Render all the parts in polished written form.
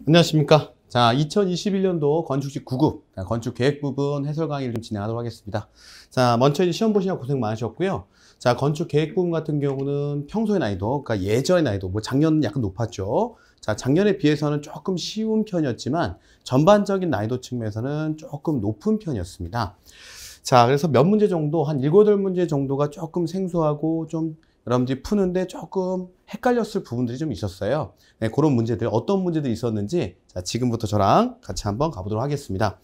안녕하십니까. 자, 2021년도 건축직 9급 건축 계획 부분 해설 강의를 좀 진행하도록 하겠습니다. 자, 먼저 이제 시험 보시느라 고생 많으셨고요. 자, 건축 계획 부분 같은 경우는 평소의 난이도, 그러니까 예전의 난이도, 뭐 작년은 약간 높았죠. 자, 작년에 비해서는 조금 쉬운 편이었지만 전반적인 난이도 측면에서는 조금 높은 편이었습니다. 자, 그래서 몇 문제 정도, 한 7, 8문제 정도가 조금 생소하고 좀 여러분들이 푸는데 조금 헷갈렸을 부분들이 좀 있었어요. 네, 그런 문제들, 어떤 문제들이 있었는지 자, 지금부터 저랑 같이 한번 가보도록 하겠습니다.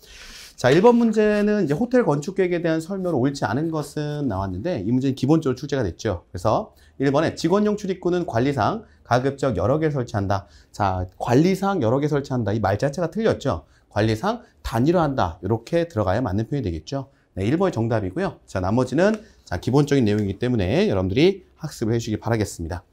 자, 1번 문제는 이제 호텔 건축 계획에 대한 설명을 옳지 않은 것은 나왔는데 이 문제는 기본적으로 출제가 됐죠. 그래서 1번에 직원용 출입구는 관리상 가급적 여러 개 설치한다. 자, 관리상 여러 개 설치한다. 이 말 자체가 틀렸죠. 관리상 단일화한다. 이렇게 들어가야 맞는 표현이 되겠죠. 네, 1번이 정답이고요. 자, 나머지는 자, 기본적인 내용이기 때문에 여러분들이 학습을 해주시기 바라겠습니다.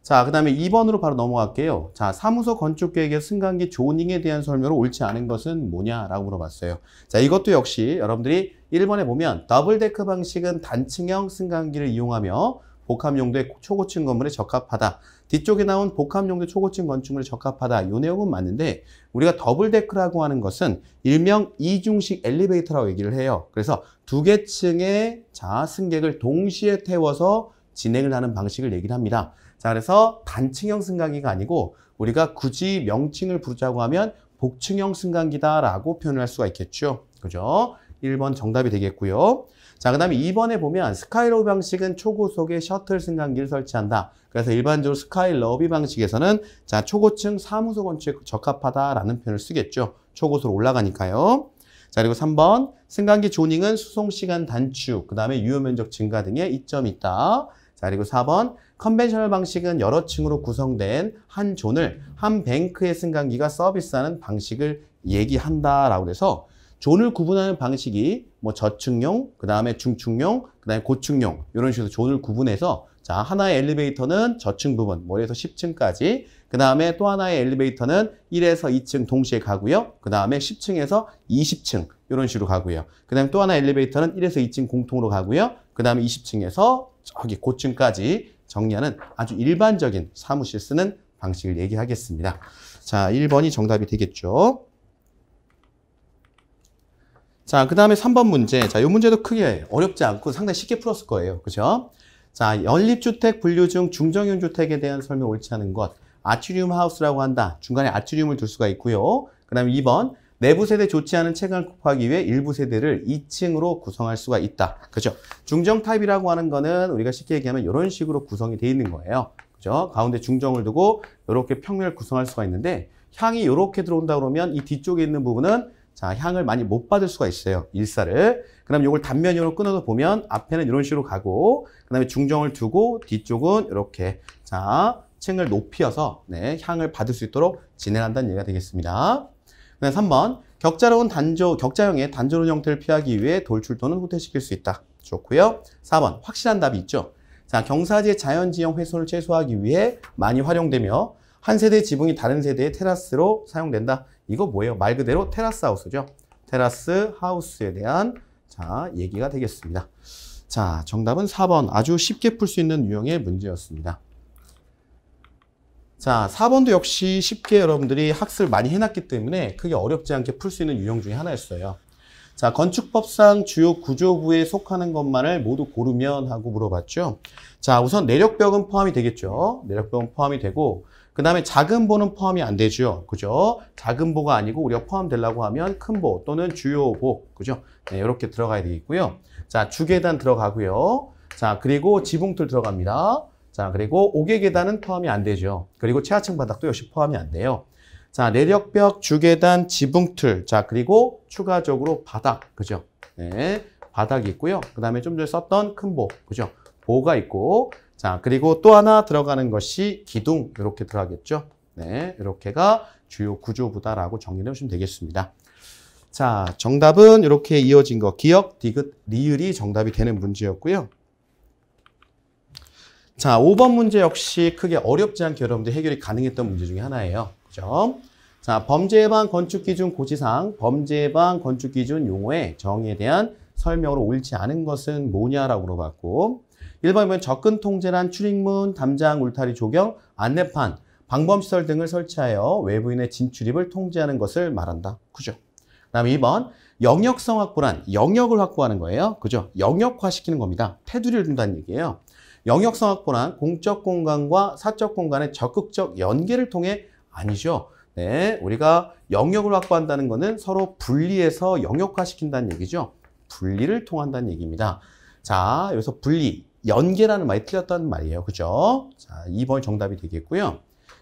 자, 그 다음에 2번으로 바로 넘어갈게요. 자, 사무소 건축 계획의 승강기 조닝에 대한 설명을 옳지 않은 것은 뭐냐라고 물어봤어요. 자, 이것도 역시 여러분들이 1번에 보면 더블데크 방식은 단층형 승강기를 이용하며 복합용도의 초고층 건물에 적합하다. 뒤쪽에 나온 복합용도의 초고층 건축물에 적합하다. 이 내용은 맞는데 우리가 더블데크라고 하는 것은 일명 이중식 엘리베이터라고 얘기를 해요. 그래서 두 개 층의 자, 승객을 동시에 태워서 진행을 하는 방식을 얘기를 합니다. 자, 그래서 단층형 승강기가 아니고 우리가 굳이 명칭을 부르자고 하면 복층형 승강기다라고 표현을 할 수가 있겠죠. 그죠? 1번 정답이 되겠고요. 자, 그 다음에 2번에 보면 스카이러비 방식은 초고속의 셔틀 승강기를 설치한다. 그래서 일반적으로 스카이러비 방식에서는 자, 초고층 사무소 건축에 적합하다라는 표현을 쓰겠죠. 초고속으로 올라가니까요. 자, 그리고 3번 승강기 조닝은 수송시간 단축, 그 다음에 유효면적 증가 등에 이점이 있다. 자, 그리고 4번 컨벤셔널 방식은 여러 층으로 구성된 한 존을 한 뱅크의 승강기가 서비스하는 방식을 얘기한다라고 해서 존을 구분하는 방식이 뭐 저층용, 그 다음에 중층용, 그 다음에 고층용 이런 식으로 존을 구분해서 자, 하나의 엘리베이터는 저층 부분, 뭐 1에서 10층까지, 그 다음에 또 하나의 엘리베이터는 1에서 2층 동시에 가고요. 그 다음에 10층에서 20층 이런 식으로 가고요. 그 다음에 또 하나 엘리베이터는 1에서 2층 공통으로 가고요. 그 다음에 20층에서 저기 고층까지 정리하는 아주 일반적인 사무실 쓰는 방식을 얘기하겠습니다. 자, 1번이 정답이 되겠죠. 자, 그 다음에 3번 문제. 자, 이 문제도 크게 어렵지 않고 상당히 쉽게 풀었을 거예요. 그죠? 자, 연립주택 분류 중 중정형 주택에 대한 설명 옳지 않은 것. 아트리움 하우스라고 한다. 중간에 아트리움을 둘 수가 있고요. 그 다음에 2번. 내부 세대 좋지 않은 채광을 극복하기 위해 일부 세대를 2층으로 구성할 수가 있다. 그죠? 중정 타입이라고 하는 거는 우리가 쉽게 얘기하면 이런 식으로 구성이 되어 있는 거예요. 그죠? 가운데 중정을 두고 이렇게 평면을 구성할 수가 있는데 향이 이렇게 들어온다 그러면 이 뒤쪽에 있는 부분은 자, 향을 많이 못 받을 수가 있어요. 일사를. 그 다음에 이걸 단면으로 끊어서 보면 앞에는 이런 식으로 가고 그 다음에 중정을 두고 뒤쪽은 이렇게 자, 층을 높여서 네, 향을 받을 수 있도록 진행한다는 얘기가 되겠습니다. 그 다음에 3번 격자형의 단조로운 형태를 피하기 위해 돌출 또는 후퇴시킬 수 있다. 좋고요. 4번 확실한 답이 있죠. 자, 경사지의 자연지형 훼손을 최소화하기 위해 많이 활용되며 한 세대의 지붕이 다른 세대의 테라스로 사용된다. 이거 뭐예요? 말 그대로 테라스 하우스죠. 테라스 하우스에 대한 자, 얘기가 되겠습니다. 자, 정답은 4번. 아주 쉽게 풀 수 있는 유형의 문제였습니다. 자, 4번도 역시 쉽게 여러분들이 학습을 많이 해놨기 때문에 크게 어렵지 않게 풀 수 있는 유형 중에 하나였어요. 자, 건축법상 주요 구조부에 속하는 것만을 모두 고르면 하고 물어봤죠. 자, 우선 내력벽은 포함이 되겠죠. 내력벽은 포함이 되고 그 다음에 작은 보는 포함이 안 되죠. 그죠? 작은 보가 아니고 우리가 포함되려고 하면 큰 보 또는 주요 보. 그죠? 네, 이렇게 들어가야 되겠고요. 자, 주계단 들어가고요. 자, 그리고 지붕틀 들어갑니다. 자, 그리고 옥외 계단은 포함이 안 되죠. 그리고 최하층 바닥도 역시 포함이 안 돼요. 자, 내력벽, 주계단, 지붕틀. 자, 그리고 추가적으로 바닥. 그죠? 네, 바닥이 있고요. 그 다음에 좀 전에 썼던 큰 보. 그죠? 보가 있고. 자, 그리고 또 하나 들어가는 것이 기둥. 이렇게 들어가겠죠? 네, 이렇게가 주요 구조부다라고 정리해 주시면 되겠습니다. 자, 정답은 이렇게 이어진 거. 기역, 디귿, 리을이 정답이 되는 문제였고요. 자, 5번 문제 역시 크게 어렵지 않게 여러분들 해결이 가능했던 문제 중에 하나예요. 그죠? 자, 범죄 예방 건축 기준 고지사항, 범죄 예방 건축 기준 용어의 정의에 대한 설명으로 옳지 않은 것은 뭐냐라고 물어봤고 1번이면 접근 통제란 출입문, 담장, 울타리 조경, 안내판, 방범시설 등을 설치하여 외부인의 진출입을 통제하는 것을 말한다. 그죠? 그 다음에 2번, 영역성 확보란 영역을 확보하는 거예요. 그죠? 영역화시키는 겁니다. 테두리를 둔다는 얘기예요. 영역성 확보란 공적 공간과 사적 공간의 적극적 연계를 통해 아니죠. 네, 우리가 영역을 확보한다는 것은 서로 분리해서 영역화시킨다는 얘기죠. 분리를 통한다는 얘기입니다. 자, 여기서 분리, 연계라는 말이 틀렸다는 말이에요. 그죠? 자, 2번 정답이 되겠고요.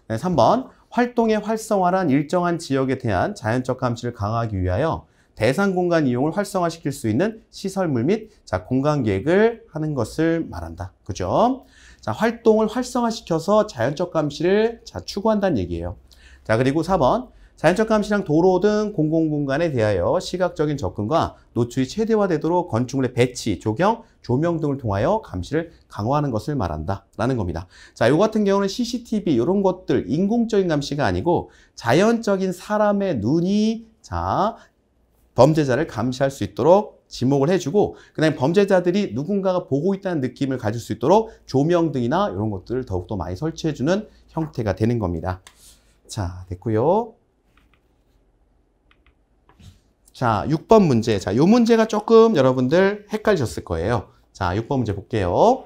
네, 3번, 활동의 활성화란 일정한 지역에 대한 자연적 감시를 강화하기 위하여 대상 공간 이용을 활성화시킬 수 있는 시설물 및 공간 계획을 하는 것을 말한다. 그죠? 자, 활동을 활성화시켜서 자연적 감시를 추구한다는 얘기예요. 자, 그리고 4번. 자연적 감시랑 도로 등 공공공간에 대하여 시각적인 접근과 노출이 최대화되도록 건축물의 배치, 조경, 조명 등을 통하여 감시를 강화하는 것을 말한다. 라는 겁니다. 자, 요 같은 경우는 CCTV 이런 것들 인공적인 감시가 아니고 자연적인 사람의 눈이 범죄자를 감시할 수 있도록 지목을 해주고 그다음에 범죄자들이 누군가가 보고 있다는 느낌을 가질 수 있도록 조명 등이나 이런 것들을 더욱더 많이 설치해주는 형태가 되는 겁니다. 자, 됐고요. 자, 6번 문제. 자, 요 문제가 조금 여러분들 헷갈리셨을 거예요. 자, 6번 문제 볼게요.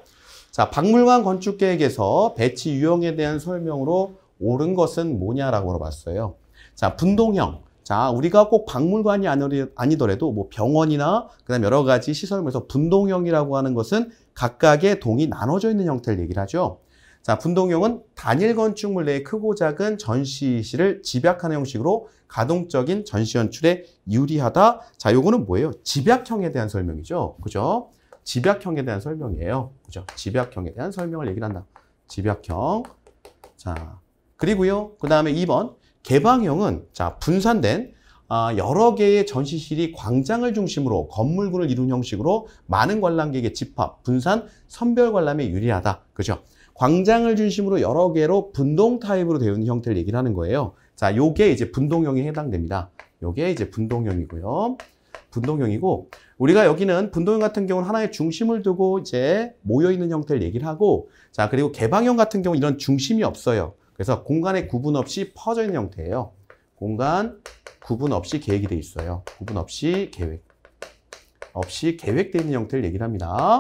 자, 박물관 건축 계획에서 배치 유형에 대한 설명으로 옳은 것은 뭐냐라고 물어봤어요. 자, 분동형. 자, 우리가 꼭 박물관이 아니더라도 뭐 병원이나 그다음 여러 가지 시설물에서 분동형이라고 하는 것은 각각의 동이 나눠져 있는 형태를 얘기를 하죠. 자, 분동형은 단일 건축물 내에 크고 작은 전시실을 집약하는 형식으로 가동적인 전시 연출에 유리하다. 자, 요거는 뭐예요? 집약형에 대한 설명이죠. 그죠? 집약형에 대한 설명이에요. 그죠? 집약형에 대한 설명을 얘기를 한다. 집약형. 자, 그리고요. 그 다음에 2번. 개방형은 분산된 여러 개의 전시실이 광장을 중심으로 건물군을 이룬 형식으로 많은 관람객의 집합, 분산, 선별 관람에 유리하다. 그죠? 광장을 중심으로 여러 개로 분동 타입으로 되어 있는 형태를 얘기를 하는 거예요. 자, 요게 이제 분동형에 해당됩니다. 요게 이제 분동형이고요. 분동형이고, 우리가 여기는 분동형 같은 경우는 하나의 중심을 두고 이제 모여있는 형태를 얘기를 하고, 자, 그리고 개방형 같은 경우 이런 중심이 없어요. 그래서 공간의 구분 없이 퍼져 있는 형태예요. 공간 구분 없이 계획이 돼 있어요. 구분 없이 계획되어 있는 형태를 얘기를 합니다.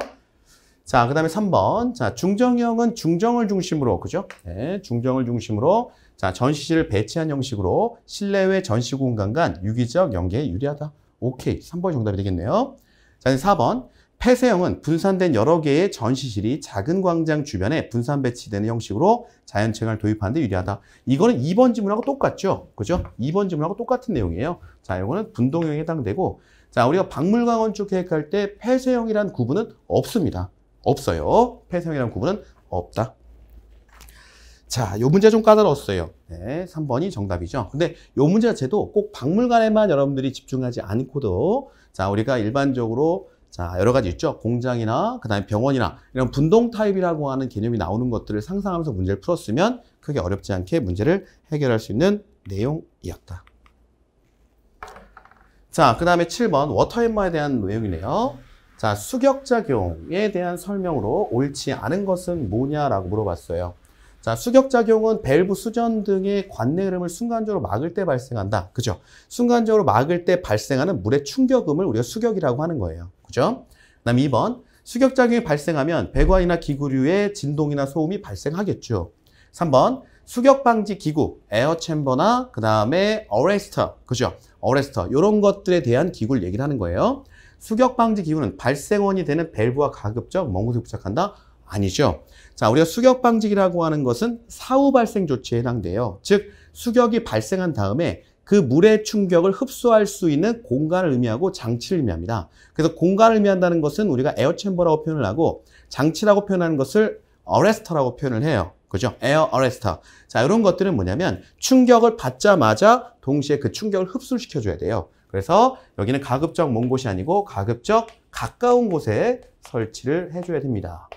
자, 그 다음에 3번. 자, 중정형은 중정을 중심으로, 그죠? 네, 중정을 중심으로, 자, 전시실을 배치한 형식으로 실내외 전시 공간 간 유기적 연계에 유리하다. 오케이. 3번이 정답이 되겠네요. 자, 4번. 폐쇄형은 분산된 여러 개의 전시실이 작은 광장 주변에 분산 배치되는 형식으로 자연채광을 도입하는 데 유리하다. 이거는 2번 지문하고 똑같죠? 그죠? 2번 지문하고 똑같은 내용이에요. 자, 이거는 분동형에 해당되고, 자, 우리가 박물관 건축 계획할 때 폐쇄형이라는 구분은 없습니다. 없어요. 폐쇄형이라는 구분은 없다. 자, 요 문제 좀 까다로웠어요. 네, 3번이 정답이죠. 근데 요 문제 자체도 꼭 박물관에만 여러분들이 집중하지 않고도, 자, 우리가 일반적으로, 자, 여러 가지 있죠. 공장이나, 그 다음에 병원이나, 이런 분동 타입이라고 하는 개념이 나오는 것들을 상상하면서 문제를 풀었으면 크게 어렵지 않게 문제를 해결할 수 있는 내용이었다. 자, 그 다음에 7번, 워터햄머에 대한 내용이네요. 자, 수격작용에 대한 설명으로 옳지 않은 것은 뭐냐라고 물어봤어요. 자, 수격작용은 밸브 수전 등의 관내 흐름을 순간적으로 막을 때 발생한다. 그죠? 순간적으로 막을 때 발생하는 물의 충격음을 우리가 수격이라고 하는 거예요. 그죠? 그 다음 2번. 수격작용이 발생하면 배관이나 기구류의 진동이나 소음이 발생하겠죠. 3번. 수격방지 기구, 에어챔버나 그 다음에 어레스터. 그죠? 어레스터. 이런 것들에 대한 기구를 얘기를 하는 거예요. 수격방지 기구는 발생원이 되는 밸브와 가급적 먼 곳에 부착한다? 아니죠. 자, 우리가 수격방지기라고 하는 것은 사후 발생 조치에 해당돼요. 즉, 수격이 발생한 다음에 그 물의 충격을 흡수할 수 있는 공간을 의미하고 장치를 의미합니다. 그래서 공간을 의미한다는 것은 우리가 에어챔버라고 표현을 하고 장치라고 표현하는 것을 어레스터라고 표현을 해요. 그죠? 에어 어레스터. 자, 이런 것들은 뭐냐면 충격을 받자마자 동시에 그 충격을 흡수시켜줘야 돼요. 그래서 여기는 가급적 먼 곳이 아니고 가급적 가까운 곳에 설치를 해줘야 됩니다.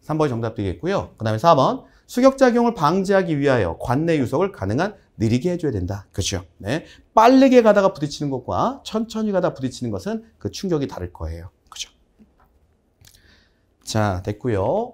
3번이 정답 되겠고요. 그 다음에 4번. 수격작용을 방지하기 위하여 관내 유속을 가능한 느리게 해줘야 된다. 그렇죠? 네. 빠르게 가다가 부딪히는 것과 천천히 가다 부딪히는 것은 그 충격이 다를 거예요. 그죠? 자, 됐고요.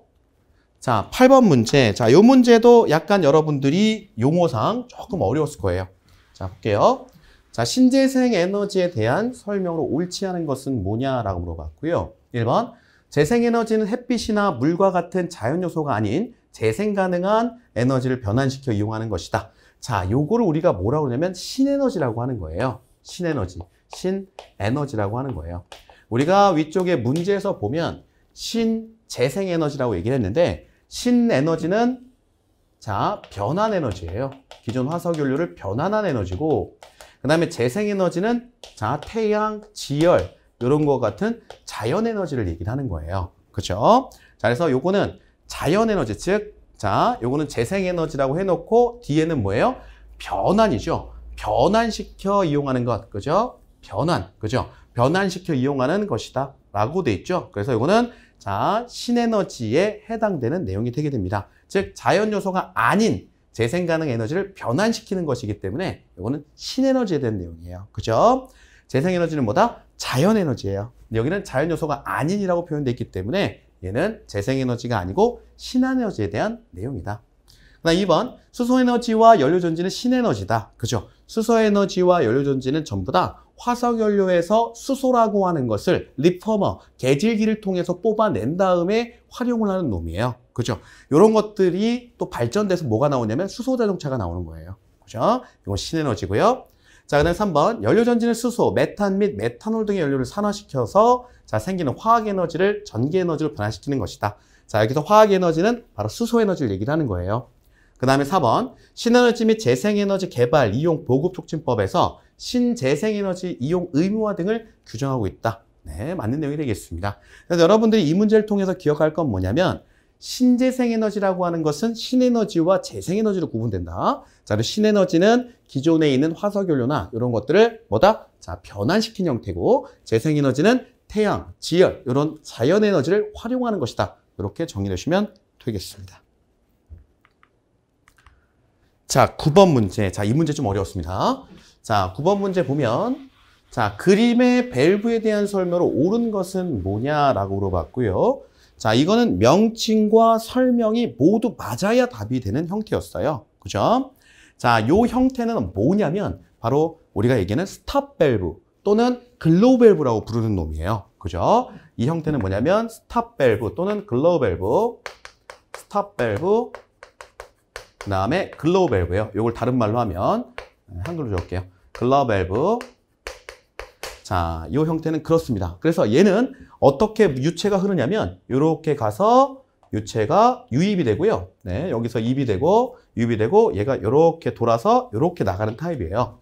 자, 8번 문제. 자, 요 문제도 약간 여러분들이 용어상 조금 어려웠을 거예요. 자, 볼게요. 자, 신재생 에너지에 대한 설명으로 옳지 않은 것은 뭐냐라고 물어봤고요. 1번, 재생에너지는 햇빛이나 물과 같은 자연 요소가 아닌 재생 가능한 에너지를 변환시켜 이용하는 것이다. 자, 요거를 우리가 뭐라고 그러냐면 신에너지라고 하는 거예요. 신에너지, 신에너지라고 하는 거예요. 우리가 위쪽에 문제에서 보면 신재생에너지라고 얘기를 했는데 신에너지는 자, 변환 에너지예요. 기존 화석연료를 변환한 에너지고 그 다음에 재생에너지는 자, 태양, 지열 이런 거 같은 자연 에너지를 얘기를 하는 거예요. 그렇죠? 자, 그래서 요거는 자연 에너지, 즉 자, 요거는 재생에너지라고 해놓고 뒤에는 뭐예요? 변환이죠. 변환시켜 이용하는 것, 그죠? 변환, 그죠? 변환시켜 이용하는 것이다 라고 돼 있죠. 그래서 요거는 자, 신에너지에 해당되는 내용이 되게 됩니다. 즉 자연 요소가 아닌 재생 가능 에너지를 변환시키는 것이기 때문에 이거는 신에너지에 대한 내용이에요. 그죠? 재생 에너지는 뭐다? 자연 에너지예요. 여기는 자연 요소가 아닌이라고 표현되어 있기 때문에 얘는 재생 에너지가 아니고 신에너지에 대한 내용이다. 그다음 2번, 수소 에너지와 연료 전지는 신에너지다. 그죠? 수소 에너지와 연료 전지는 전부 다 화석 연료에서 수소라고 하는 것을 리포머, 개질기를 통해서 뽑아낸 다음에 활용을 하는 놈이에요. 그죠? 이런 것들이 또 발전돼서 뭐가 나오냐면 수소 자동차가 나오는 거예요. 그죠? 이건 신에너지고요. 자, 그다음 3번, 연료 전지는 수소, 메탄 및 메탄올 등의 연료를 산화시켜서 자, 생기는 화학 에너지를 전기 에너지로 변화시키는 것이다. 자, 여기서 화학 에너지는 바로 수소 에너지를 얘기를 하는 거예요. 그 다음에 4번, 신에너지 및 재생에너지 개발, 이용, 보급 촉진법에서 신재생에너지 이용 의무화 등을 규정하고 있다. 네, 맞는 내용이 되겠습니다. 그래서 여러분들이 이 문제를 통해서 기억할 건 뭐냐면 신재생에너지라고 하는 것은 신에너지와 재생에너지로 구분된다. 자, 그리고 신에너지는 기존에 있는 화석연료나 이런 것들을 뭐다? 자, 변환시킨 형태고 재생에너지는 태양, 지열 이런 자연에너지를 활용하는 것이다. 이렇게 정리해 주시면 되겠습니다. 자, 9번 문제. 자, 이 문제 좀 어려웠습니다. 자, 9번 문제 보면 자, 그림의 밸브에 대한 설명으로 옳은 것은 뭐냐라고 물어봤고요. 자, 이거는 명칭과 설명이 모두 맞아야 답이 되는 형태였어요. 그죠? 자, 요 형태는 뭐냐면 바로 우리가 얘기하는 스탑 밸브 또는 글로우 밸브라고 부르는 놈이에요. 그죠? 이 형태는 뭐냐면 스탑 밸브 또는 글로우 밸브, 스탑 밸브 그 다음에 글로우 밸브예요. 이걸 다른 말로 하면 한글로 적을게요. 글로우 밸브. 자, 이 형태는 그렇습니다. 그래서 얘는 어떻게 유체가 흐르냐면 이렇게 가서 유체가 유입이 되고요. 네, 여기서 입이 되고 유입이 되고 얘가 이렇게 돌아서 이렇게 나가는 타입이에요.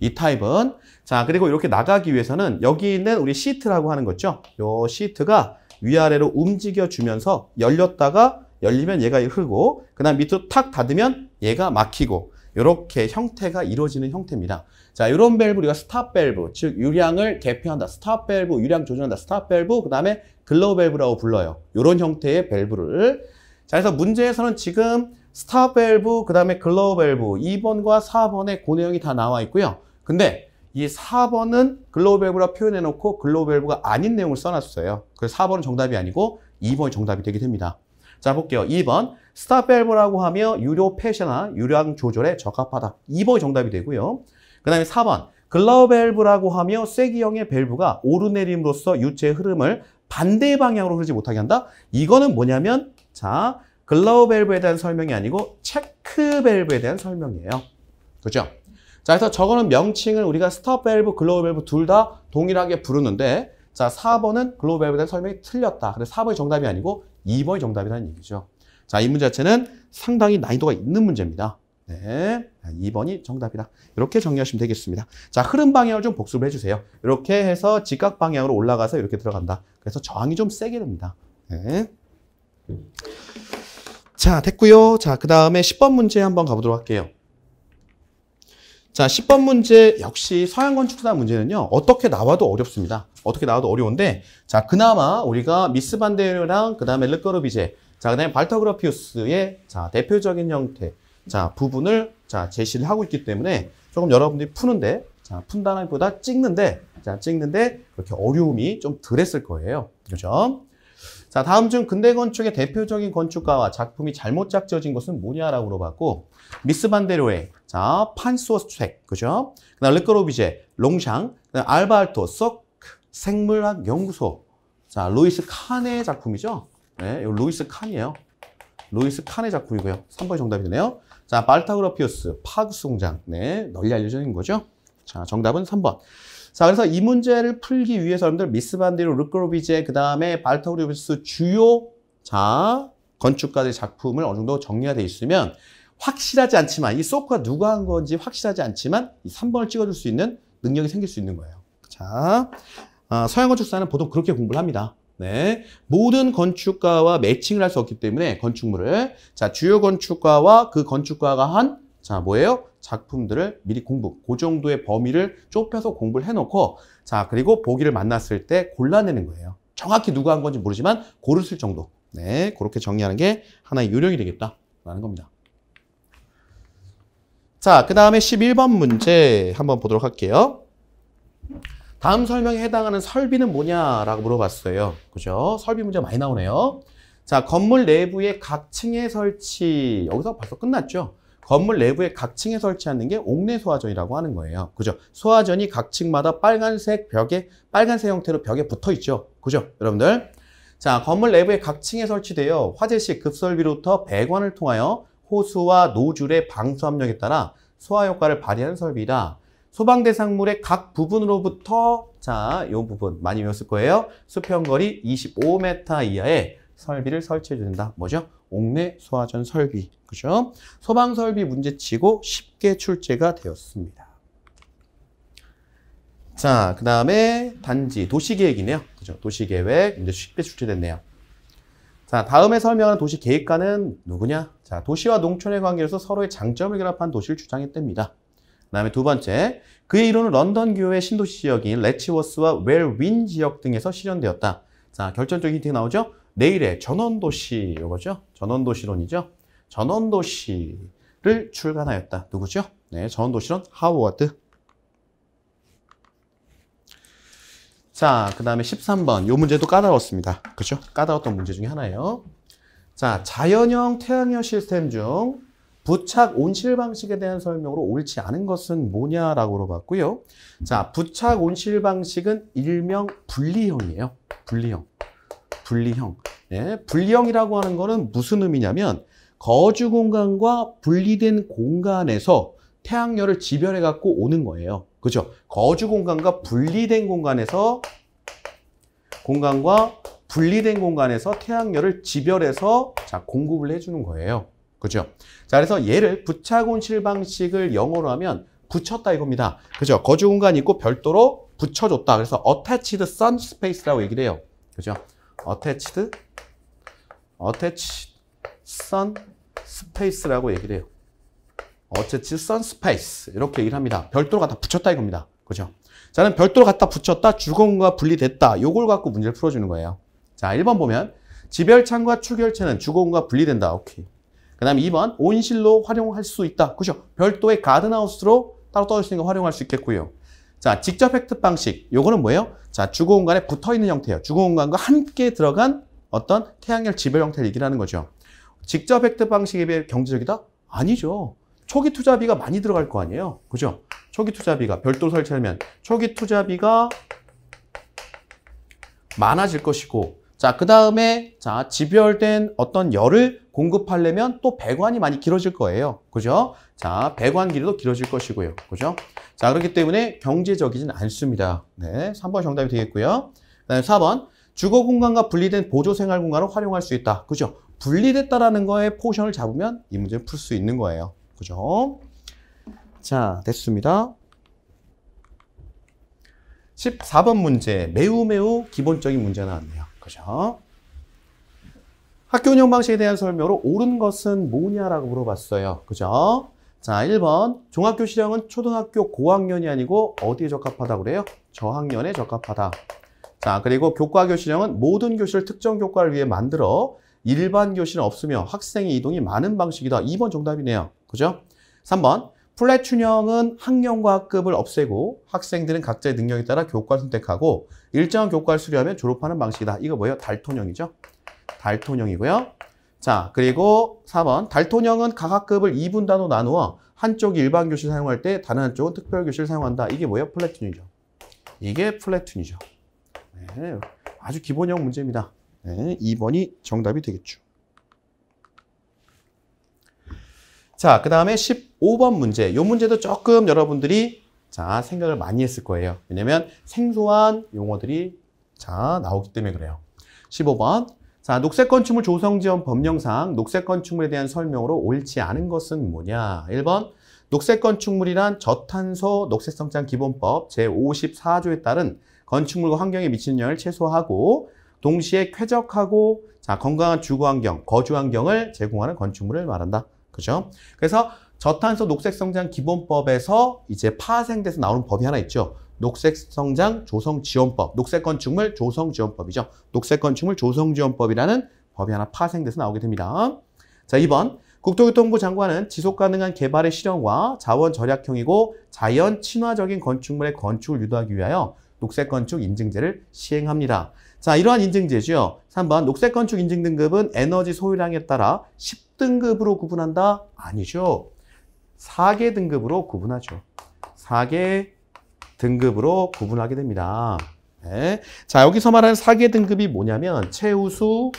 이 타입은 자, 그리고 이렇게 나가기 위해서는 여기 있는 우리 시트라고 하는 거죠. 요 시트가 위아래로 움직여 주면서 열렸다가 열리면 얘가 흐르고 그 다음 밑으로 탁 닫으면 얘가 막히고 이렇게 형태가 이루어지는 형태입니다. 자, 이런 밸브 우리가 스탑 밸브, 즉 유량을 개폐한다. 스탑 밸브, 유량 조절한다. 스탑 밸브, 그 다음에 글로우 밸브라고 불러요. 이런 형태의 밸브를. 자, 그래서 문제에서는 지금 스탑 밸브, 그 다음에 글로우 밸브 2번과 4번에 그 내용이 다 나와 있고요. 근데 이 4번은 글로우 밸브라 표현해 놓고 글로우 밸브가 아닌 내용을 써놨어요. 그래서 4번은 정답이 아니고 2번이 정답이 되게 됩니다. 자, 볼게요. 2번. 스탑 밸브라고 하며 유료 폐쇄나 유량 조절에 적합하다. 2번이 정답이 되고요. 그 다음에 4번. 글로우 밸브라고 하며 쐐기형의 밸브가 오르내림으로써 유체의 흐름을 반대 방향으로 흐르지 못하게 한다. 이거는 뭐냐면 자, 글로우 밸브에 대한 설명이 아니고 체크 밸브에 대한 설명이에요. 그죠? 자, 그래서 저거는 명칭을 우리가 스탑 밸브, 글로우 밸브 둘 다 동일하게 부르는데 자, 4번은 글로우 밸브에 대한 설명이 틀렸다. 그래서 4번이 정답이 아니고 2번이 정답이라는 얘기죠. 자, 이 문제 자체는 상당히 난이도가 있는 문제입니다. 네, 2번이 정답이다. 이렇게 정리하시면 되겠습니다. 자, 흐름 방향을 좀 복습을 해주세요. 이렇게 해서 직각 방향으로 올라가서 이렇게 들어간다. 그래서 저항이 좀 세게 됩니다. 네. 자, 됐고요. 자, 그 다음에 10번 문제 한번 가보도록 할게요. 자, 10번 문제 역시 서양건축사 문제는요. 어떻게 나와도 어렵습니다. 어떻게 나와도 어려운데 자, 그나마 우리가 미스 반데르랑 그 다음에 르꼬르비제 자, 그 다음에 발터그라피우스의 자, 대표적인 형태 자, 부분을 자, 제시를 하고 있기 때문에 조금 여러분들이 푸는데 자, 푼다기보다 찍는데 자, 찍는데 그렇게 어려움이 좀 덜했을 거예요. 그죠? 자, 다음 중 근대 건축의 대표적인 건축가와 작품이 잘못 짝지어진 것은 뭐냐라고 물어봤고, 미스 반데로에, 자, 판소스트랙, 그죠? 그다음 르꼬르비제, 롱샹, 그다음 알바알토, 석 생물학 연구소. 자, 루이스 칸의 작품이죠? 네, 이거 루이스 칸이에요. 루이스 칸의 작품이고요. 3번이 정답이 되네요. 자, 발타그라피우스, 파그스 공장. 네, 널리 알려져 있는 거죠? 자, 정답은 3번. 자, 그래서 이 문제를 풀기 위해서 여러분들 미스 반데로, 르꼬르비제, 그 다음에 발타그라피우스 주요, 자, 건축가들의 작품을 어느 정도 정리가 돼 있으면 확실하지 않지만, 이 소크가 누가 한 건지 확실하지 않지만 이 3번을 찍어줄 수 있는 능력이 생길 수 있는 거예요. 자, 서양 건축사는 보통 그렇게 공부를 합니다. 네, 모든 건축가와 매칭을 할 수 없기 때문에 건축물을, 자, 주요 건축가와 그 건축가가 한, 자, 뭐예요? 작품들을 미리 그 정도의 범위를 좁혀서 공부를 해놓고, 자, 그리고 보기를 만났을 때 골라내는 거예요. 정확히 누가 한 건지 모르지만 고르실 정도. 네, 그렇게 정리하는 게 하나의 요령이 되겠다라는 겁니다. 자, 그 다음에 11번 문제 한번 보도록 할게요. 다음 설명에 해당하는 설비는 뭐냐라고 물어봤어요. 그죠? 설비 문제 많이 나오네요. 자, 건물 내부의 각 층에 설치. 여기서 벌써 끝났죠? 건물 내부의 각 층에 설치하는 게 옥내 소화전이라고 하는 거예요. 그죠? 소화전이 각 층마다 빨간색 벽에, 빨간색 형태로 벽에 붙어 있죠. 그죠? 여러분들. 자, 건물 내부의 각 층에 설치되어 화재시 급설비로부터 배관을 통하여 호수와 노즐의 방수 압력에 따라 소화 효과를 발휘하는 설비다. 소방 대상물의 각 부분으로부터, 자, 이 부분 많이 외웠을 거예요. 수평거리 25m 이하의 설비를 설치해 준다. 뭐죠? 옥내 소화전 설비. 그죠? 소방 설비 문제치고 쉽게 출제가 되었습니다. 자, 그 다음에 단지 도시계획이네요. 그죠? 도시계획 문제 쉽게 출제됐네요. 자, 다음에 설명하는 도시계획가는 누구냐? 자, 도시와 농촌의 관계에서 서로의 장점을 결합한 도시를 주장했답니다. 그 다음에 두 번째, 그의 이론은 런던 교외 신도시 지역인 레치워스와 웰윈 지역 등에서 실현되었다. 자, 결정적인 힌트가 나오죠? 내일의 전원도시, 이거죠? 전원도시론이죠? 전원도시를 출간하였다. 누구죠? 네, 전원도시론 하워드. 자, 그 다음에 13번. 이 문제도 까다로웠습니다. 그죠? 까다로웠던 문제 중에 하나예요. 자, 자연형 태양열 시스템 중 부착 온실 방식에 대한 설명으로 옳지 않은 것은 뭐냐라고 물어봤고요. 자, 부착 온실 방식은 일명 분리형이에요. 분리형. 네, 분리형이라고 하는 거는 무슨 의미냐면 거주 공간과 분리된 공간에서 태양열을 지별해 갖고 오는 거예요. 그죠? 거주 공간과 분리된 공간에서 태양열을 지별해서, 자, 공급을 해주는 거예요. 그죠? 자, 그래서 얘를 부착 온실 방식을 영어로 하면 붙였다 이겁니다. 그죠? 거주 공간이 있고 별도로 붙여줬다. 그래서 attached sun space라고 얘기를 해요. 그죠? attached sun space라고 얘기를 해요. attached sun space 이렇게 얘기를 합니다. 별도로 갖다 붙였다 이겁니다. 그죠? 자, 그럼 별도로 갖다 붙였다, 주거공간과 분리됐다. 요걸 갖고 문제를 풀어주는 거예요. 자, 1번 보면 지별창과 추결체는 주거공간과 분리된다. 오케이. 그 다음에 2번 온실로 활용할 수 있다. 그죠? 별도의 가든하우스로 따로 떨어지니까 활용할 수 있겠고요. 자, 직접 획득 방식. 요거는 뭐예요? 자, 주거공간에 붙어있는 형태예요. 주거공간과 함께 들어간 어떤 태양열 지별 형태를 얘기를 하는 거죠. 직접 획득 방식에 비해 경제적이다? 아니죠. 초기 투자비가 많이 들어갈 거 아니에요. 그죠? 초기 투자비가 별도로 설치하면 초기 투자비가 많아질 것이고, 자, 그 다음에, 자, 지별된 어떤 열을 공급하려면 또 배관이 많이 길어질 거예요. 그죠? 자, 배관 길이도 길어질 것이고요. 그죠? 자, 그렇기 때문에 경제적이진 않습니다. 네, 3번 정답이 되겠고요. 그 다음에 4번, 주거 공간과 분리된 보조 생활 공간을 활용할 수 있다. 그죠? 분리됐다라는 거에 포션을 잡으면 이 문제를 풀 수 있는 거예요. 그죠? 자, 됐습니다. 14번 문제, 매우 기본적인 문제 나왔네요. 그죠? 학교 운영 방식에 대한 설명으로 옳은 것은 뭐냐라고 물어봤어요. 그죠? 자, 1번. 종합교 실형은 초등학교 고학년이 아니고 어디에 적합하다고 그래요? 저학년에 적합하다. 자, 그리고 교과 교실형은 모든 교실을 특정 교과를 위해 만들어 일반 교실은 없으며 학생의 이동이 많은 방식이다. 2번 정답이네요. 그죠? 3번. 플랫춘형은 학년과 학급을 없애고 학생들은 각자의 능력에 따라 교과를 선택하고 일정한 교과를 수료하면 졸업하는 방식이다. 이거 뭐예요? 달톤형이죠. 달톤형이고요. 자, 그리고 4번. 달톤형은 각 학급을 2분단으로 나누어 한쪽이 일반 교실 사용할 때 다른 한쪽은 특별 교실 사용한다. 이게 뭐예요? 플래툰이죠. 이게 플래툰이죠. 네, 아주 기본형 문제입니다. 네, 2번이 정답이 되겠죠. 자, 그 다음에 15번 문제. 이 문제도 조금 여러분들이 자, 생각을 많이 했을 거예요. 왜냐면 생소한 용어들이 자, 나오기 때문에 그래요. 15번. 자, 녹색 건축물 조성 지원 법령상 녹색 건축물에 대한 설명으로 옳지 않은 것은 뭐냐? 1번. 녹색 건축물이란 저탄소 녹색성장 기본법 제54조에 따른 건축물과 환경에 미치는 영향을 최소화하고 동시에 쾌적하고 자, 건강한 주거 환경, 거주 환경을 제공하는 건축물을 말한다. 그죠? 그래서 저탄소 녹색성장 기본법에서 이제 파생돼서 나오는 법이 하나 있죠. 녹색성장 조성지원법, 녹색건축물 조성지원법이죠. 녹색건축물 조성지원법이라는 법이 하나 파생돼서 나오게 됩니다. 자, 2번. 국토교통부 장관은 지속가능한 개발의 실현과 자원 절약형이고 자연 친화적인 건축물의 건축을 유도하기 위하여 녹색건축 인증제를 시행합니다. 자, 이러한 인증제죠. 3번. 녹색건축 인증 등급은 에너지 소유량에 따라 10등급으로 구분한다? 아니죠. 4개 등급으로 구분하죠. 4개 등급으로 구분하게 됩니다. 네. 자, 여기서 말하는 4개 등급이 뭐냐면 최우수,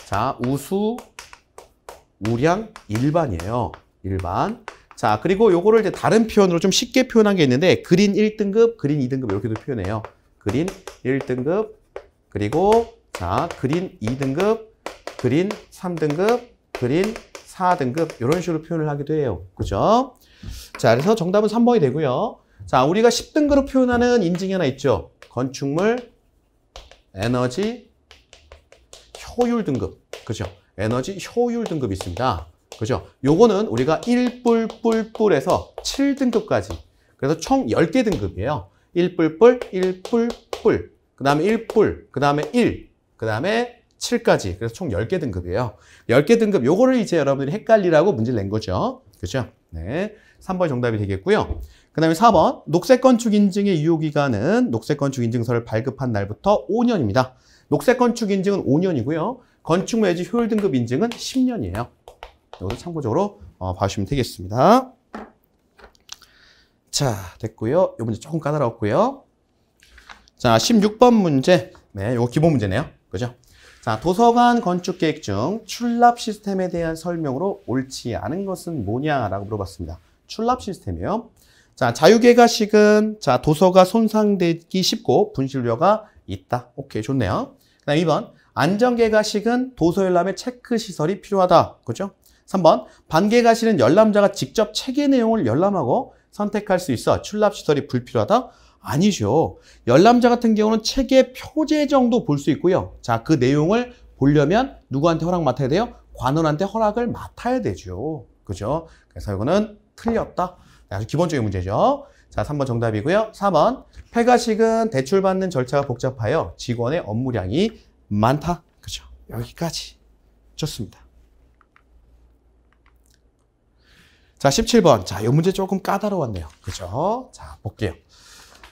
자, 우수, 우량, 일반이에요. 일반. 자, 그리고 요거를 이제 다른 표현으로 좀 쉽게 표현한 게 있는데 그린 1등급, 그린 2등급 이렇게도 표현해요. 그린 1등급, 그리고 자, 그린 2등급, 그린 3등급, 그린 4등급 이런 식으로 표현을 하기도 해요. 그죠? 자, 그래서 정답은 3번이 되고요. 자, 우리가 10등급으로 표현하는 인증이 하나 있죠. 건축물 에너지 효율 등급. 그죠? 에너지 효율 등급이 있습니다. 그죠? 요거는 우리가 1뿔뿔뿔에서 7등급까지. 그래서 총 10개 등급이에요. 1뿔뿔, 1뿔뿔. 그 다음에 1뿔, 그 다음에 1, 그 다음에 7까지. 그래서 총 10개 등급이에요. 10개 등급, 요거를 이제 여러분들이 헷갈리라고 문제를 낸 거죠. 그죠? 네. 3번이 정답이 되겠고요. 그 다음에 4번. 녹색건축 인증의 유효기간은 녹색건축 인증서를 발급한 날부터 5년입니다. 녹색건축 인증은 5년이고요. 건축물 매지 효율 등급 인증은 10년이에요. 이것도 참고적으로 봐주시면 되겠습니다. 자, 됐고요. 이 문제 조금 까다로웠고요. 자, 16번 문제. 네, 이거 기본 문제네요. 그죠? 자, 도서관 건축 계획 중 출납 시스템에 대한 설명으로 옳지 않은 것은 뭐냐라고 물어봤습니다. 출납 시스템이요. 자, 자유개가식은 자, 도서가 손상되기 쉽고 분실 우려가 있다. 오케이, 좋네요. 그다음 2번. 안전개가식은 도서 열람에 체크 시설이 필요하다. 그죠? 3번. 반개가식은 열람자가 직접 책의 내용을 열람하고 선택할 수 있어 출납 시설이 불필요하다. 아니죠. 열람자 같은 경우는 책의 표제 정도 볼 수 있고요. 자, 그 내용을 보려면 누구한테 허락 맡아야 돼요? 관원한테 허락을 맡아야 되죠. 그죠? 그래서 이거는 틀렸다. 아주 기본적인 문제죠. 자, 3번 정답이고요. 4번. 폐가식은 대출받는 절차가 복잡하여 직원의 업무량이 많다. 그죠? 여기까지. 좋습니다. 자, 17번. 자, 이 문제 조금 까다로웠네요. 그죠? 자, 볼게요.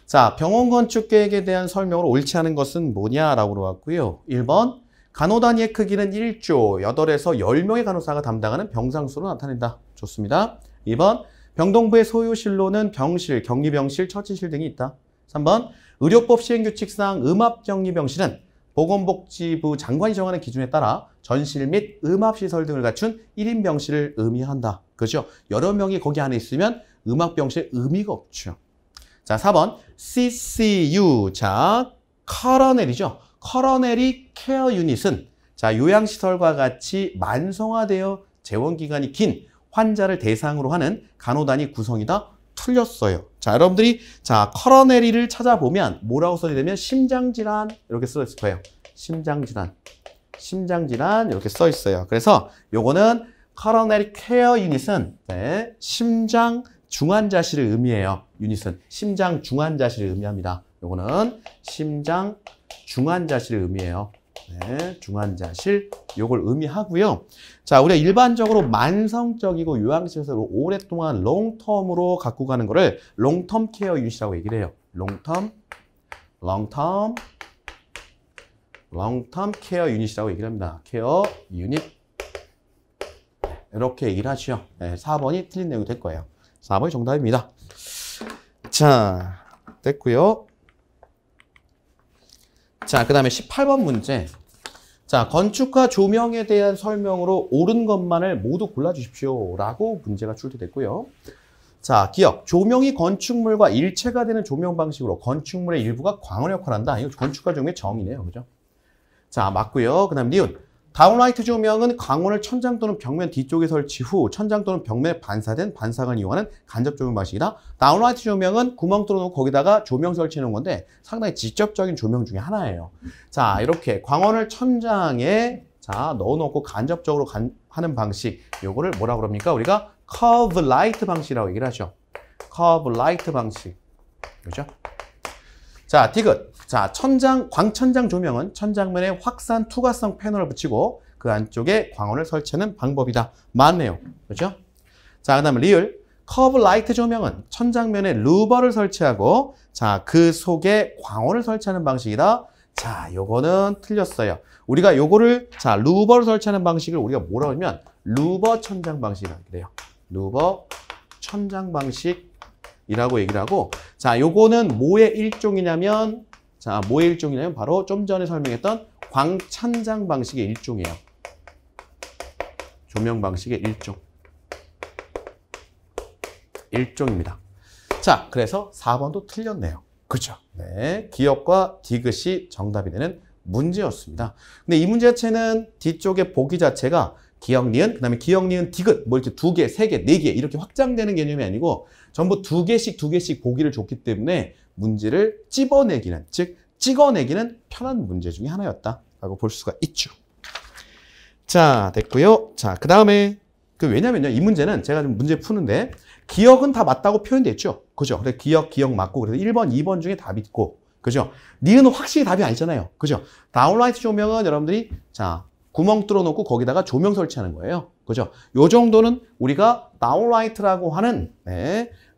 자, 병원 건축 계획에 대한 설명으로 옳지 않은 것은 뭐냐라고 물어봤고요. 1번. 간호 단위의 크기는 1조, 8에서 10명의 간호사가 담당하는 병상수로 나타낸다. 좋습니다. 2번. 병동부의 소유실로는 병실, 격리병실, 처치실 등이 있다. 3번. 의료법 시행규칙상 음압격리병실은 보건복지부 장관이 정하는 기준에 따라 전실 및 음압시설 등을 갖춘 1인 병실을 의미한다. 그죠? 여러 명이 거기 안에 있으면 음압병실 의미가 없죠. 자, 4번. CCU. 자, 커러넬이죠. 커러넬이 케어 유닛은 자, 요양시설과 같이 만성화되어 재원기간이 긴 환자를 대상으로 하는 간호단위 구성이다. 틀렸어요. 자, 여러분들이 자, 커러넬이를 찾아보면 뭐라고 써야 되면 심장질환 이렇게 써 있을 거예요. 심장질환. 심장질환 이렇게 써 있어요. 그래서 요거는 커러넬 케어 유닛은 네, 심장 중환자실을 의미해요. 유닛은 심장 중환자실을 의미합니다. 요거는 심장 중환자실을 의미해요. 네, 중환자실 요걸 의미하고요. 자, 우리가 일반적으로 만성적이고 요양시설로 오랫동안 롱텀으로 갖고 가는 거를 롱텀 케어 유닛이라고 얘기를 해요. 롱텀 long-term care unit이라고 얘기를 합니다. 케어 유닛. 이렇게 얘기를 하죠. 네, 4번이 틀린 내용이 될 거예요. 4번이 정답입니다. 자, 됐고요. 자, 그 다음에 18번 문제. 자, 건축과 조명에 대한 설명으로 옳은 것만을 모두 골라주십시오. 라고 문제가 출제됐고요. 자, 기억. 조명이 건축물과 일체가 되는 조명 방식으로 건축물의 일부가 광원의 역할을 한다. 이거 건축과 조명의 정의네요. 그죠? 자, 맞고요. 그 다음 니은. 다운라이트 조명은 광원을 천장 또는 벽면 뒤쪽에 설치 후 천장 또는 벽면에 반사된 반사광을 이용하는 간접 조명 방식이다. 다운라이트 조명은 구멍 뚫어놓고 거기다가 조명 설치하는 건데 상당히 직접적인 조명 중에 하나예요. 자, 이렇게 광원을 천장에 자 넣어놓고 간접적으로 하는 방식, 요거를 뭐라고 그럽니까? 우리가 커브 라이트 방식이라고 얘기를 하죠. 커브 라이트 방식. 그죠? 자, 디귿. 자, 광천장 조명은 천장면에 확산 투과성 패널을 붙이고 그 안쪽에 광원을 설치하는 방법이다. 맞네요. 그렇죠? 자, 그 다음에 리을. 커브 라이트 조명은 천장면에 루버를 설치하고 자, 그 속에 광원을 설치하는 방식이다. 자, 요거는 틀렸어요. 우리가 요거를 자, 루버를 설치하는 방식을 우리가 뭐라고 하면 루버 천장 방식이라고 그래요. 루버 천장 방식이라고 얘기를 하고 자, 요거는 뭐의 일종이냐면 자, 뭐의 일종이냐면 바로 좀 전에 설명했던 광천장 방식의 일종이에요. 조명 방식의 일종입니다. 자, 그래서 4번도 틀렸네요. 그렇죠? 네, 기억과 디귿이 정답이 되는 문제였습니다. 근데 이 문제 자체는 뒤쪽에 보기 자체가 기억, 니은, 그 다음에 기억, 니은, 디귿 뭐 이렇게 2개, 3개, 4개 이렇게 확장되는 개념이 아니고 전부 2개씩 보기를 줬기 때문에 문제를 찝어내기는, 즉 찍어내기는 편한 문제 중에 하나였다라고 볼 수가 있죠. 자, 됐고요. 자, 그 다음에 왜냐면요, 이 문제는 제가 좀 문제 푸는데 기억은 다 맞다고 표현돼 있죠. 그죠? 그래서 기억 맞고 그래서 1번, 2번 중에 답이 있고, 그죠? 니은은 확실히 답이 아니잖아요. 그죠? 다운라이트 조명은 여러분들이 자 구멍 뚫어놓고 거기다가 조명 설치하는 거예요. 그죠? 요 정도는 우리가 다운라이트라고 하는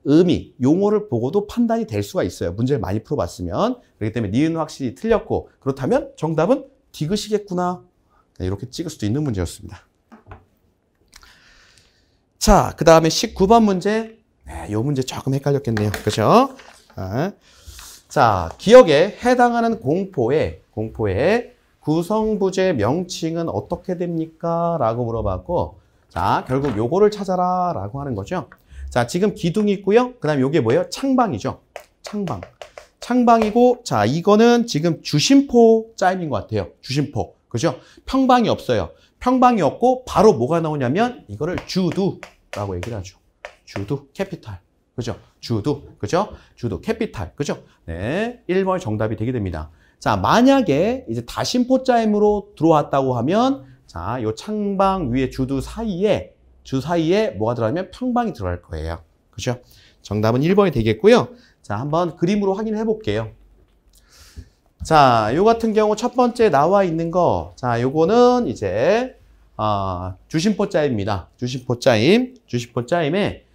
의미, 용어를 보고도 판단이 될 수가 있어요. 문제를 많이 풀어봤으면. 그렇기 때문에 니은 확실히 틀렸고 그렇다면 정답은 디귿이겠구나. 이렇게 찍을 수도 있는 문제였습니다. 자, 그 다음에 19번 문제. 네, 이 문제 조금 헷갈렸겠네요. 그죠? 자, 기억에 해당하는 공포의 구성부재 명칭은 어떻게 됩니까? 라고 물어봤고 자, 결국 요거를 찾아라 라고 하는 거죠. 자, 지금 기둥이 있고요. 그 다음에 요게 뭐예요? 창방이죠. 창방이고, 자, 이거는 지금 주심포 짜임인 것 같아요. 주심포. 그죠? 평방이 없어요. 평방이 없고, 바로 뭐가 나오냐면, 이거를 주두라고 얘기를 하죠. 주두, 캐피탈. 그죠? 주두. 그죠? 주두, 캐피탈. 그죠? 네. 1번이 정답이 되게 됩니다. 자, 만약에 이제 다심포 짜임으로 들어왔다고 하면, 자, 요 창방 위에 주두 사이에 뭐가 들어가면 평방이 들어갈 거예요. 그죠? 정답은 1번이 되겠고요. 자, 한번 그림으로 확인해 볼게요. 자, 요 같은 경우 첫 번째 나와 있는 거. 자, 요거는 이제 주심포 짜임입니다. 주심포 짜임에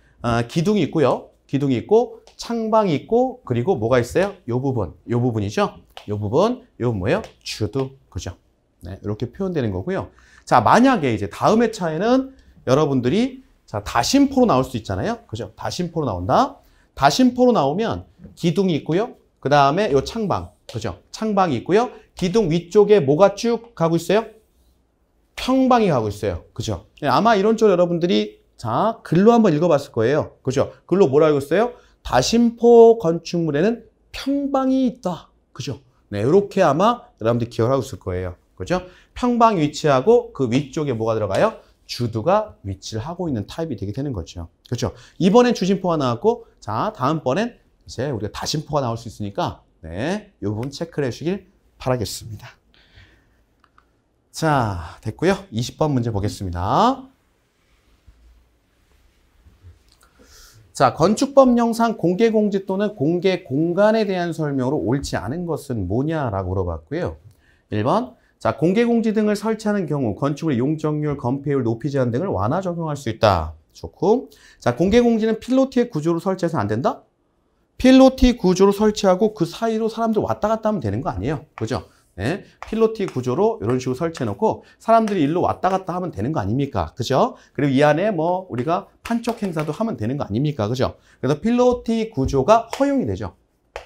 기둥이 있고요. 기둥이 있고 창방이 있고 그리고 뭐가 있어요? 요 부분이죠. 요 부분 뭐예요? 주두. 그죠? 네, 이렇게 표현되는 거고요. 자, 만약에 이제 다음 회차에는 여러분들이 자, 다심포로 나올 수 있잖아요. 그죠? 다심포로 나온다. 다심포로 나오면 기둥이 있고요. 그 다음에 요 창방. 그죠? 창방이 있고요. 기둥 위쪽에 뭐가 쭉 가고 있어요? 평방이 가고 있어요. 그죠? 네, 아마 이런 쪽 여러분들이 자, 글로 한번 읽어봤을 거예요. 그죠? 글로 뭐라고 했어요? 다심포 건축물에는 평방이 있다. 그죠? 네, 이렇게 아마 여러분들이 기억을 하고 있을 거예요. 그죠? 평방이 위치하고 그 위쪽에 뭐가 들어가요? 주두가 위치를 하고 있는 타입이 되게 되는 거죠. 그렇죠? 이번엔 주심포가 나왔고, 자, 다음번엔 이제 우리가 다심포가 나올 수 있으니까, 네, 이 부분 체크를 해주길 바라겠습니다. 자, 됐고요. 20번 문제 보겠습니다. 자, 건축법령상 공개공지 또는 공개 공간에 대한 설명으로 옳지 않은 것은 뭐냐라고 물어봤고요. 1번. 자, 공개공지 등을 설치하는 경우 건축물의 용적률, 건폐율, 높이 제한 등을 완화 적용할 수 있다. 좋고. 자, 공개공지는 필로티의 구조로 설치해서 안 된다? 필로티 구조로 설치하고 그 사이로 사람들 왔다 갔다 하면 되는 거 아니에요. 그죠? 네, 필로티 구조로 이런 식으로 설치해놓고 사람들이 일로 왔다 갔다 하면 되는 거 아닙니까? 그죠? 그리고 이 안에 뭐 우리가 판촉 행사도 하면 되는 거 아닙니까? 그죠? 그래서 필로티 구조가 허용이 되죠.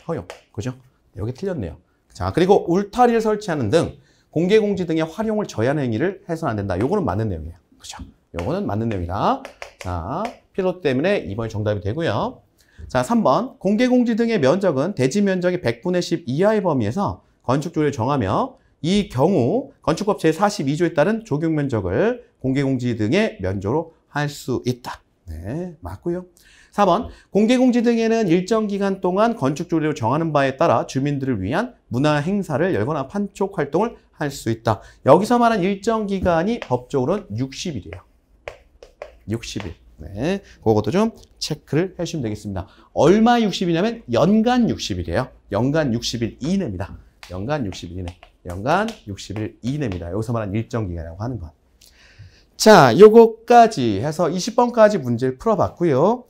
허용. 그죠? 여기 틀렸네요. 자, 그리고 울타리를 설치하는 등 공개공지 등의 활용을 저해하는 행위를 해서는 안 된다. 요거는 맞는 내용이에요. 그죠? 요거는 맞는 내용이다. 자, 필요 때문에 2번이 정답이 되고요. 자, 3번. 공개공지 등의 면적은 대지 면적의 100분의 10 이하의 범위에서 건축조례를 정하며 이 경우 건축법 제42조에 따른 조경 면적을 공개공지 등의 면적으로 할 수 있다. 네, 맞고요. 4번. 공개공지 등에는 일정 기간 동안 건축조례로 정하는 바에 따라 주민들을 위한 문화 행사를 열거나 판촉 활동을 할 수 있다. 여기서 말한 일정 기간이 법적으로는 60일이에요. 60일. 네, 그것도 좀 체크를 해주시면 되겠습니다. 얼마 60일이냐면 연간 60일이에요. 연간 60일 이내입니다. 연간 60일 이내. 연간 60일 이내입니다. 여기서 말한 일정 기간이라고 하는 것. 자, 요거까지 해서 20번까지 문제를 풀어봤고요.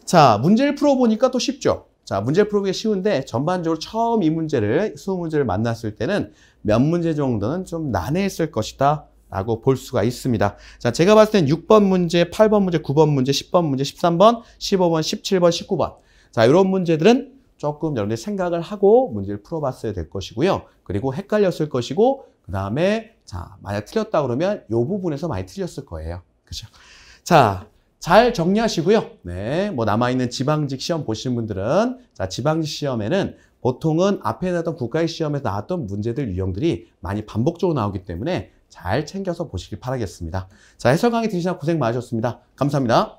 자, 문제를 풀어보니까 또 쉽죠. 자, 문제를 풀어보기 쉬운데 전반적으로 처음 이 문제를, 수업 문제를 만났을 때는 몇 문제 정도는 좀 난해했을 것이다 라고 볼 수가 있습니다. 자, 제가 봤을 땐 6번 문제, 8번 문제, 9번 문제, 10번 문제, 13번, 15번, 17번, 19번. 자, 이런 문제들은 조금 여러분들 생각을 하고 문제를 풀어봤어야 될 것이고요. 그리고 헷갈렸을 것이고, 그 다음에 자, 만약 틀렸다 그러면 이 부분에서 많이 틀렸을 거예요. 그죠? 자, 잘 정리하시고요. 네, 뭐 남아있는 지방직 시험 보시는 분들은 자, 지방직 시험에는 보통은 앞에 나왔던 국가의 시험에서 나왔던 문제들 유형들이 많이 반복적으로 나오기 때문에 잘 챙겨서 보시길 바라겠습니다. 자, 해설 강의 들으시느라 고생 많으셨습니다. 감사합니다.